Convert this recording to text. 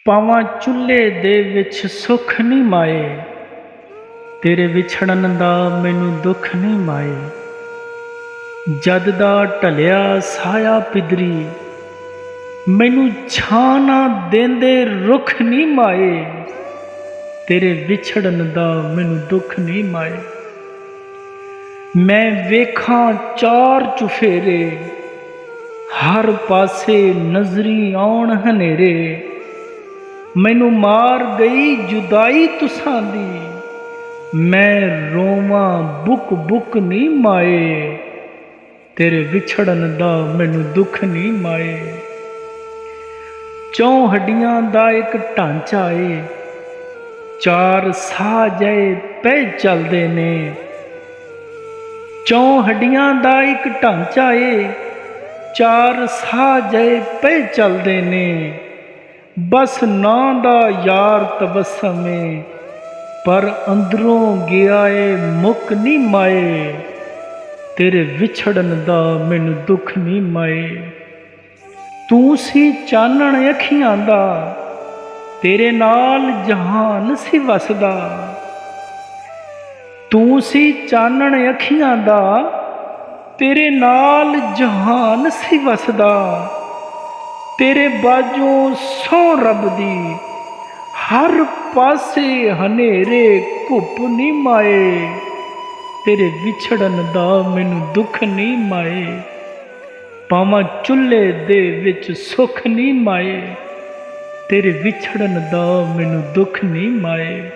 ਪਾਵਾਂ ਚੁੱਲ੍ਹੇ ਦੇ ਵਿੱਚ ਸੁੱਖ ਨੀ ਮਾਏ, ਤੇਰੇ ਵਿਛੜਨ ਦਾ ਮੈਨੂੰ ਦੁੱਖ ਨੀ ਮਾਏ। ਜਦ ਦਾ ਢਲਿਆ ਸਾਇਆ ਪਿਦਰੀ, ਮੈਨੂੰ ਛਾਂ ਨਾ ਦੇਂਦੇ ਰੁੱਖ ਨੀ ਮਾਏ, ਤੇਰੇ ਵਿਛੜਨ ਦਾ ਮੈਨੂੰ ਦੁੱਖ ਨੀ ਮਾਏ। ਮੈਂ ਵੇਖਾਂ ਚਾਰ ਚੁਫੇਰੇ, ਹਰ ਪਾਸੇ ਨਜ਼ਰੀ ਆਉਣ ਹਨੇਰੇ। ਮੈਨੂੰ ਮਾਰ ਗਈ ਜੁਦਾਈ ਤੁਸਾਂ ਦੀ, ਮੈਂ ਰੋਵਾਂ ਬੁੱਕ ਬੁੱਕ ਨੀ ਮਾਏ, ਤੇਰੇ ਵਿਛੜਨ ਦਾ ਮੈਨੂੰ ਦੁੱਖ ਨੀ ਮਾਏ। ਚੌਂ ਹੱਡੀਆਂ ਦਾ ਇੱਕ ਢਾਂਚਾ ਏ, ਚਾਰ ਸਾਹ ਜਏ ਪੈ ਚੱਲਦੇ ਨੇ। ਚੌਂ ਹੱਡੀਆਂ ਦਾ ਇੱਕ ਢਾਂਚਾ ਏ, ਚਾਰ ਸਾਹ ਜਏ ਪੈ ਚੱਲਦੇ ਨੇ। ਬਸ ਨਾਂ ਦਾ ਯਾਰ ਤਬਸਮ ਏ, ਪਰ ਅੰਦਰੋਂ ਗਿਆ ਏ ਮੁੱਕ ਨੀ ਮਾਏ, ਤੇਰੇ ਵਿਛੜਨ ਦਾ ਮੈਨੂੰ ਦੁੱਖ ਨੀ ਮਾਏ। ਤੂੰ ਸੀ ਚਾਨਣ ਅੱਖੀਆਂ ਦਾ, ਤੇਰੇ ਨਾਲ ਜਹਾਨ ਸੀ ਵਸਦਾ। ਤੂੰ ਸੀ ਚਾਨਣ ਅੱਖੀਆਂ ਦਾ, ਤੇਰੇ ਨਾਲ ਜਹਾਨ ਸੀ ਵਸਦਾ। ਤੇਰੇ ਬਾਝੋਂ ਸਹੁੰ ਰੱਬ ਦੀ, ਹਰ ਪਾਸੇ ਹਨੇਰੇ ਘੁੱਪ ਨੀ ਮਾਏ, ਤੇਰੇ ਵਿਛੜਨ ਦਾ ਮੈਨੂੰ ਦੁੱਖ ਨੀ ਮਾਏ। ਪਾਵਾਂ ਚੁੱਲ੍ਹੇ ਦੇ ਵਿੱਚ ਸੁੱਖ ਨੀ ਮਾਏ, ਤੇਰੇ ਵਿਛੜਨ ਦਾ ਮੈਨੂੰ ਦੁੱਖ ਨੀ ਮਾਏ।